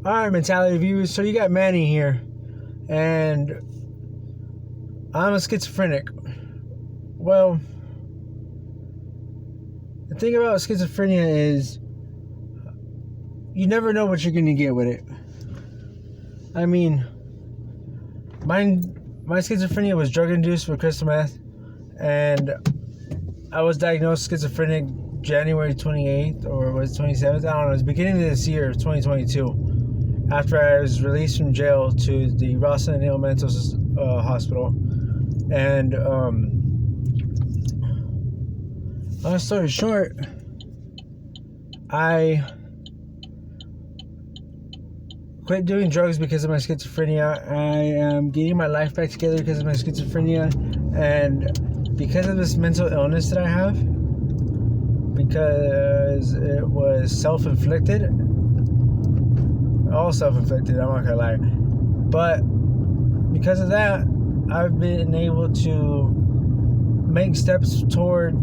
Alright, Mentality Viewers, so you got Manny here, and I'm a schizophrenic. Well, the thing about schizophrenia is you never know what you're going to get with it. I mean, my schizophrenia was drug-induced with crystal meth, and I was diagnosed schizophrenic January 28th, or was it 27th? I don't know. It was the beginning of this year, 2022. After I was released from jail to the Roslyn Hill Mental Hospital. And, long story short, I quit doing drugs because of my schizophrenia. I am getting my life back together because of my schizophrenia. And because of this mental illness that I have, because it was self-inflicted, all self-inflicted, I'm not gonna lie, but because of that, I've been able to make steps toward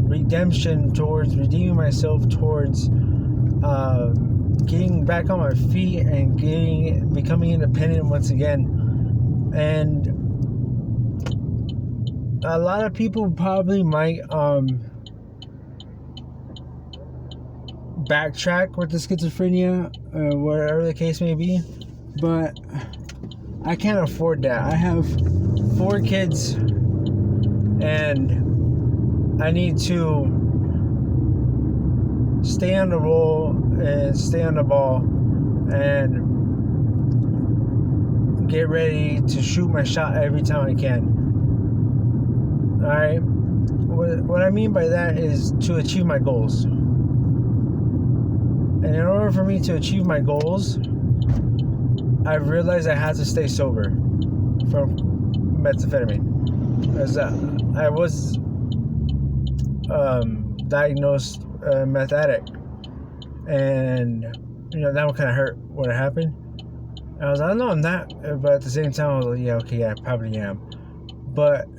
redemption, towards redeeming myself, towards getting back on my feet and becoming independent once again. And a lot of people probably might backtrack with the schizophrenia, whatever the case may be, but I can't afford that. I have 4 kids, and I need to stay on the roll and stay on the ball and get ready to shoot my shot every time I can. Alright? What I mean by that is to achieve my goals. And in order for me to achieve my goals, I realized I had to stay sober from methamphetamine. As I was diagnosed meth addict. And, that one kind of hurt when it happened. I was like, no, I'm not. But at the same time, I was like, yeah, okay, I probably am. But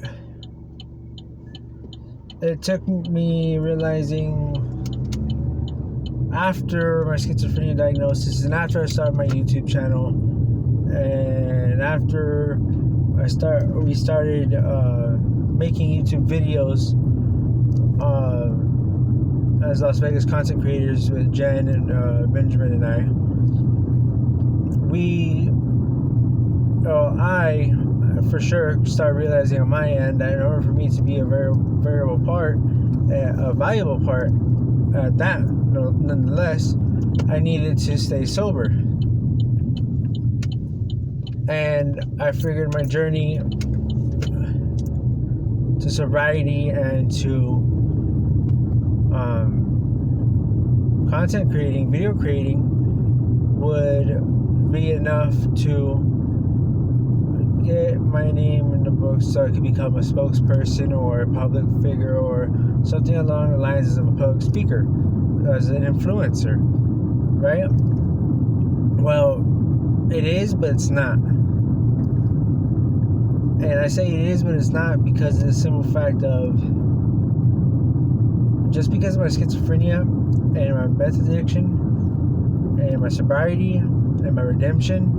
it took me realizing after my schizophrenia diagnosis, and after I started my YouTube channel, and after we started making YouTube videos as Las Vegas content creators with Jen and Benjamin and I for sure started realizing on my end that in order for me to be a very valuable part at that, nonetheless, I needed to stay sober. And I figured my journey to sobriety and to content creating, video creating, would be enough to get my name in the books so I could become a spokesperson or a public figure or something along the lines of a public speaker, as an influencer, right? Well, it is, but it's not. And I say it is, but it's not because of the simple fact of just because of my schizophrenia and my meth addiction and my sobriety and my redemption,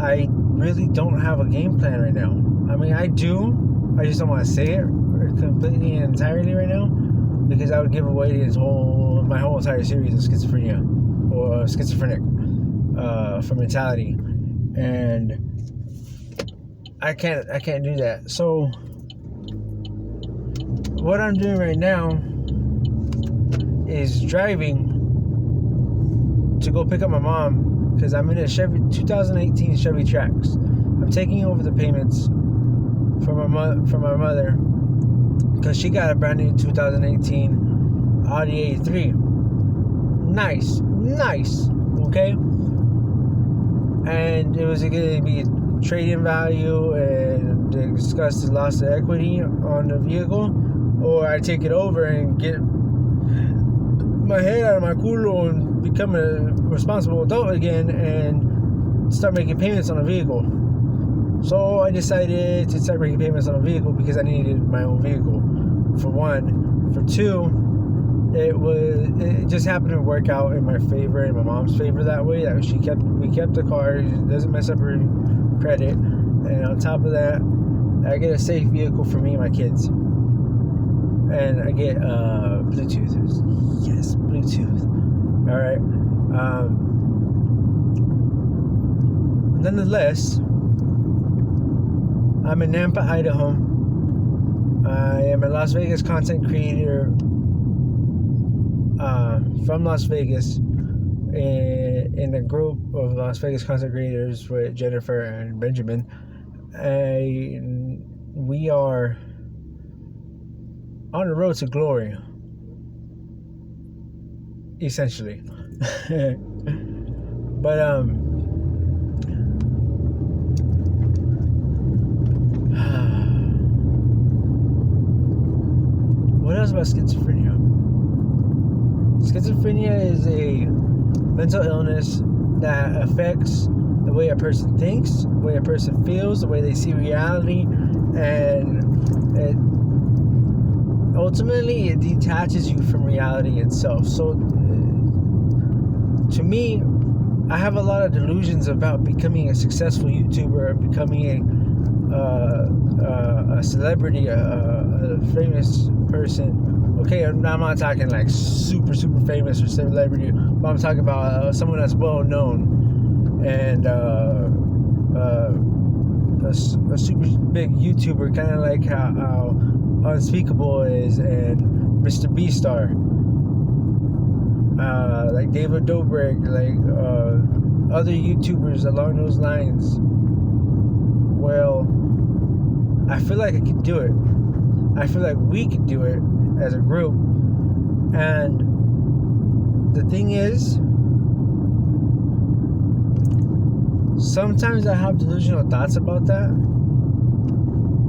I really don't have a game plan right now. I mean, I do. I just don't want to say it completely and entirely right now because I would give away my whole entire series of schizophrenia or schizophrenic for mentality, and I can't do that. So what I'm doing right now is driving to go pick up my mom because I'm in a 2018 Chevy Trax. I'm taking over the payments from my mother because she got a brand new 2018 Audi A3. Nice, okay? And it was going to be a trade-in value and discuss the loss of equity on the vehicle, or I take it over and get my head out of my culo and become a responsible adult again and start making payments on a vehicle. So I decided to start making payments on a vehicle because I needed my own vehicle, for one. For two, it just happened to work out in my favor and my mom's favor that way. That we kept the car. It doesn't mess up her credit, and on top of that, I get a safe vehicle for me and my kids, and I get Bluetooth. Yes, Bluetooth. All right. Nonetheless, I'm in Nampa, Idaho. I am a Las Vegas content creator from Las Vegas in a group of Las Vegas content creators with Jennifer and Benjamin. We are on the road to glory, essentially. But what else about schizophrenia? Schizophrenia is a mental illness that affects the way a person thinks, the way a person feels, the way they see reality, and ultimately it detaches you from reality itself. So to me, I have a lot of delusions about becoming a successful YouTuber, becoming a celebrity, a famous person. Okay, I'm not talking like super famous or celebrity, but I'm talking about someone that's well known and a super big YouTuber, kind of like how Unspeakable is and Mr. B-Star, like David Dobrik, like other YouTubers along those lines. Well, I feel like I could do it. I feel like we could do it as a group. And the thing is, sometimes I have delusional thoughts about that.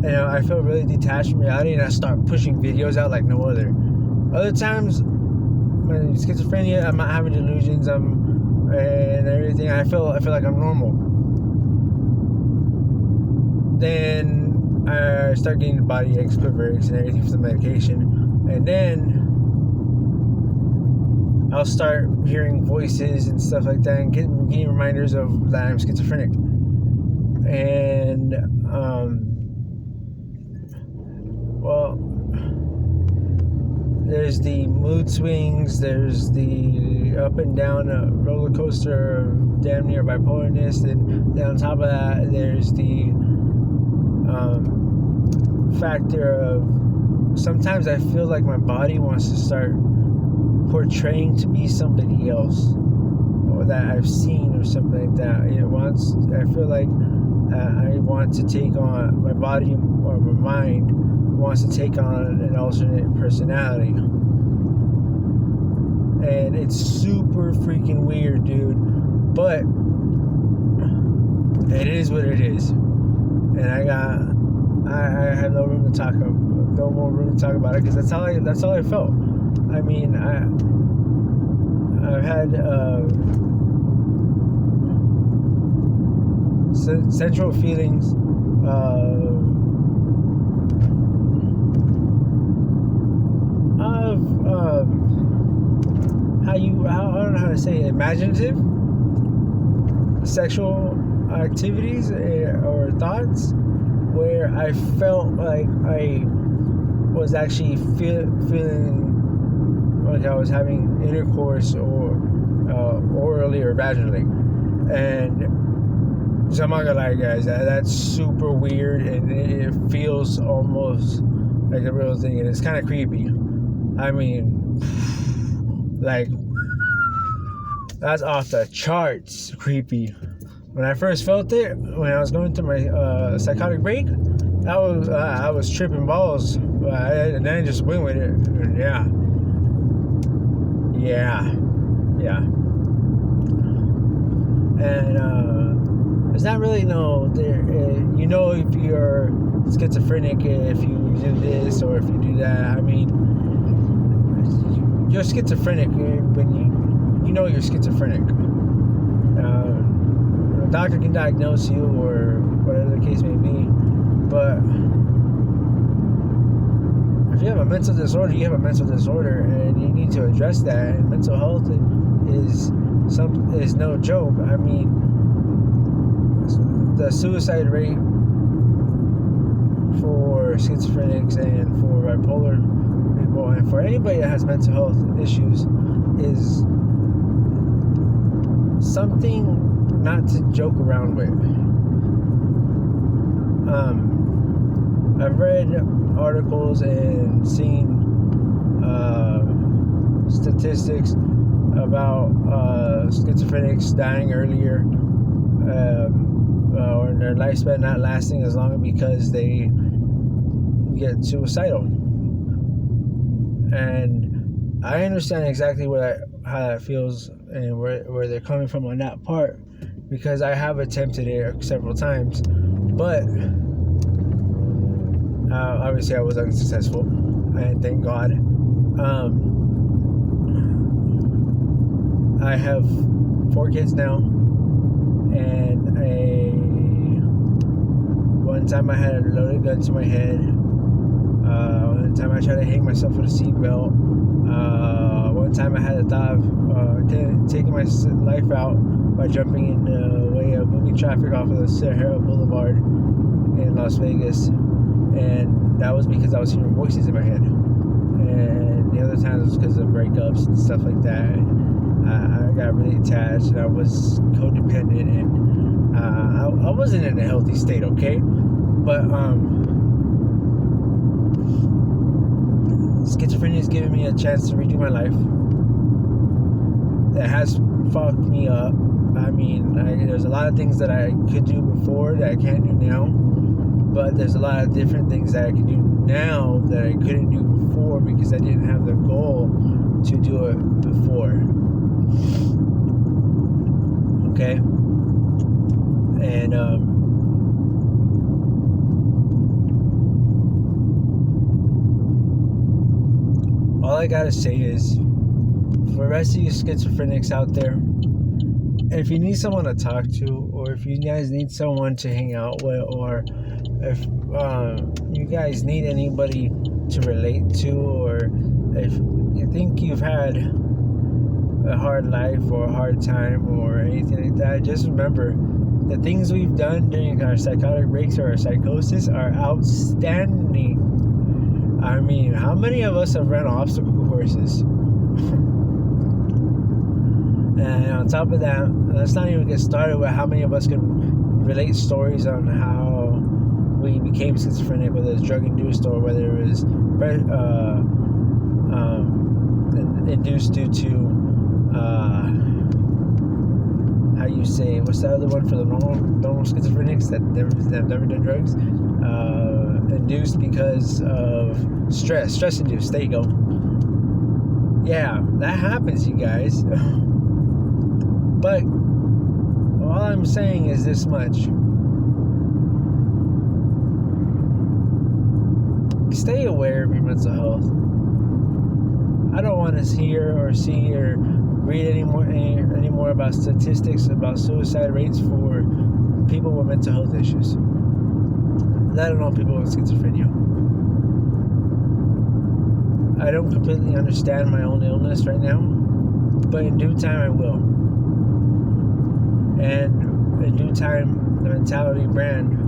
And I feel really detached from reality, and I start pushing videos out like no other. Other times, when schizophrenia, I'm not having delusions, and everything. I feel like I'm normal. Then I start getting body aches, quiver-aches, and everything for the medication, and then I'll start hearing voices and stuff like that, and getting reminders of that I'm schizophrenic. And well, there's the mood swings, there's the up and down roller coaster of damn near bipolarness, and then on top of that, there's the factor of sometimes I feel like my body wants to start portraying to be somebody else, or that I've seen, or something like that. I feel like I want to take on, my body or my mind wants to take on an alternate personality, and it's super freaking weird, dude. But it is what it is, and I have no room to talk about, no more room to talk about it, because that's how I felt. I mean, I've had central feelings of I don't know how to say it, imaginative sexual activities or thoughts, where I felt like I was actually feeling like I was having intercourse, or orally or vaginally. And so I'm not gonna lie, guys, that's super weird, and it feels almost like a real thing, and it's kind of creepy. I mean, like, that's off the charts creepy. When I first felt it, when I was going through my psychotic break, I was tripping balls, and then I just went with it. And yeah. And there's not really if you're schizophrenic if you do this or if you do that. I mean, you're schizophrenic when you know you're schizophrenic. A doctor can diagnose you or whatever the case may be, but if you have a mental disorder, you have a mental disorder, and you need to address that. And mental health is no joke. I mean, the suicide rate for schizophrenics and for bipolar people and for anybody that has mental health issues is something not to joke around with. I've read articles and seen statistics about schizophrenics dying earlier, or their lifespan not lasting as long because they get suicidal. And I understand exactly how that feels and where they're coming from on that part, because I have attempted it several times, but obviously I was unsuccessful, and thank God. I have 4 kids now, and one time I had a loaded gun to my head. One time I tried to hang myself with a seatbelt. One time I had a thought of taking my life out by jumping in the way of moving traffic off of the Sahara Boulevard in Las Vegas, and that was because I was hearing voices in my head. And the other times was because of breakups and stuff like that. I got really attached, and I was codependent, and I wasn't in a healthy state, okay? But schizophrenia has given me a chance to redo my life. That has fucked me up. I mean, there's a lot of things that I could do before that I can't do now, but there's a lot of different things that I can do now that I couldn't do before because I didn't have the goal to do it before. Okay? And all I gotta say is, for the rest of you schizophrenics out there, if you need someone to talk to, or if you guys need someone to hang out with, or if you guys need anybody to relate to, or if you think you've had a hard life or a hard time or anything like that, just remember the things we've done during our psychotic breaks or our psychosis are outstanding. I mean, how many of us have ran obstacle courses? And on top of that, let's not even get started with how many of us can relate stories on how we became schizophrenic, whether it's drug-induced or whether it was induced due to how you say, what's the other one for the normal schizophrenics that have never done drugs? Induced because of stress induced. There you go. Yeah, that happens, you guys. But all I'm saying is this much: stay aware of your mental health. I don't want to hear or see or read any more about statistics about suicide rates for people with mental health issues, let alone people with schizophrenia. I don't completely understand my own illness right now, but in due time I will. And in due time, the Mentality brand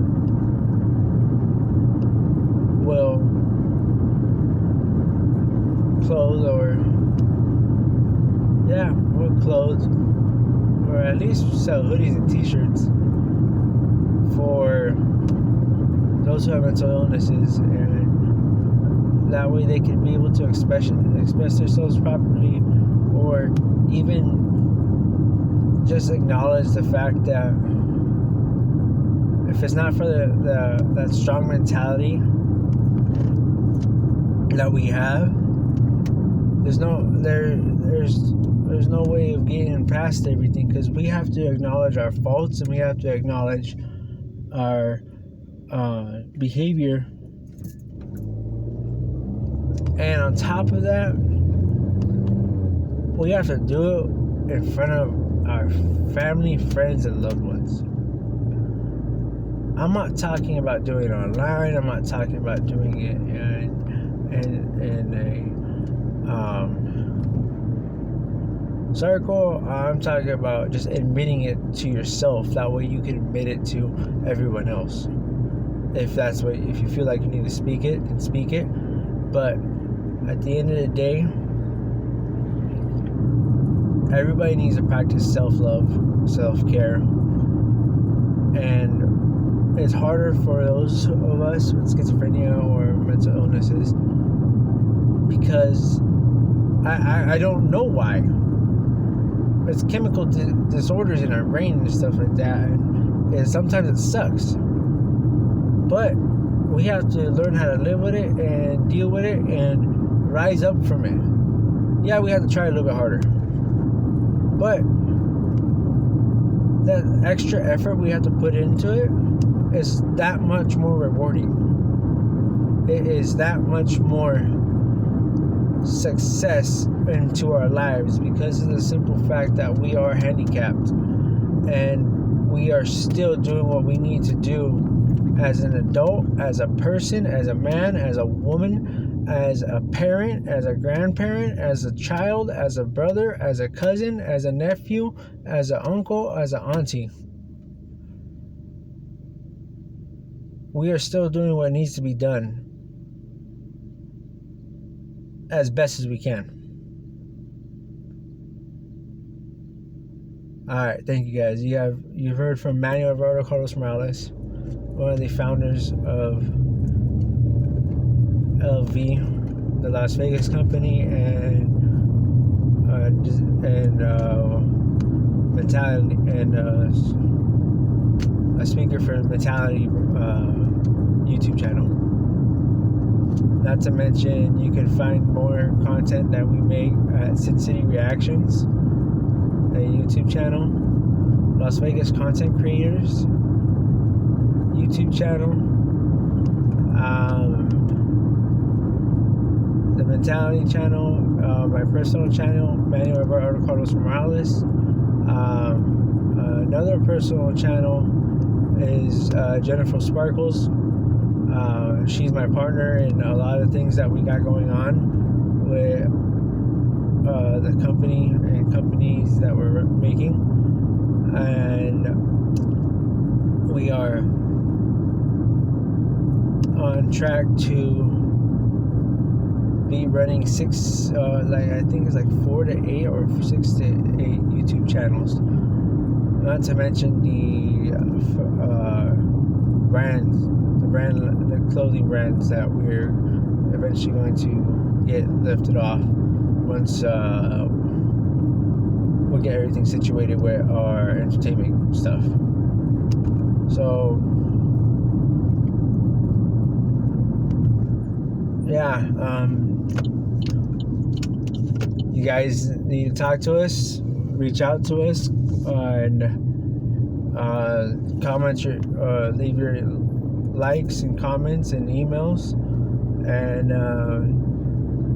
will close, or at least sell hoodies and t-shirts for those who have mental illnesses, and that way they can be able to express themselves properly, or even just acknowledge the fact that if it's not for that strong mentality that we have, there's no way of getting past everything, because we have to acknowledge our faults and we have to acknowledge our behavior, and on top of that, we have to do it in front of our family, friends, and loved ones. I'm not talking about doing it online. I'm not talking about doing it in in a circle. I'm talking about just admitting it to yourself. That way you can admit it to everyone else. If you feel like you need to speak it, then speak it. But at the end of the day, everybody needs to practice self-love, self-care. And it's harder for those of us with schizophrenia or mental illnesses because I don't know why. It's chemical disorders in our brain and stuff like that, and sometimes it sucks. But we have to learn how to live with it and deal with it and rise up from it. Yeah, we have to try a little bit harder. But that extra effort we have to put into it is that much more rewarding. It is that much more success into our lives because of the simple fact that we are handicapped and we are still doing what we need to do as an adult, as a person, as a man, as a woman, as a parent, as a grandparent, as a child, as a brother, as a cousin, as a nephew, as an uncle, as an auntie. We are still doing what needs to be done as best as we can. Alright, thank you guys. You've heard from Manny Alberto Carlos Morales, one of the founders of LV, the Las Vegas company, and Mentality, and a speaker for Mentality YouTube channel. Not to mention, you can find more content that we make at Sin City Reactions, a YouTube channel, Las Vegas Content Creators YouTube channel, the Mentality channel, my personal channel, Manuel Alberto Carlos Morales. Another personal channel is Jennifer Sparkles. She's my partner in a lot of things that we got going on with the company and companies that we're making, and we are on track to be running 4 to 8 or 6 to 8 YouTube channels. Not to mention the clothing brands that we're eventually going to get lifted off once we get everything situated with our entertainment stuff. So yeah, you guys need to talk to us, reach out to us, and comment leave your likes and comments and emails, and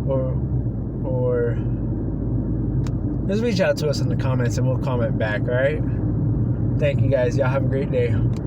or just reach out to us in the comments and we'll comment back. All right, thank you guys. Y'all have a great day.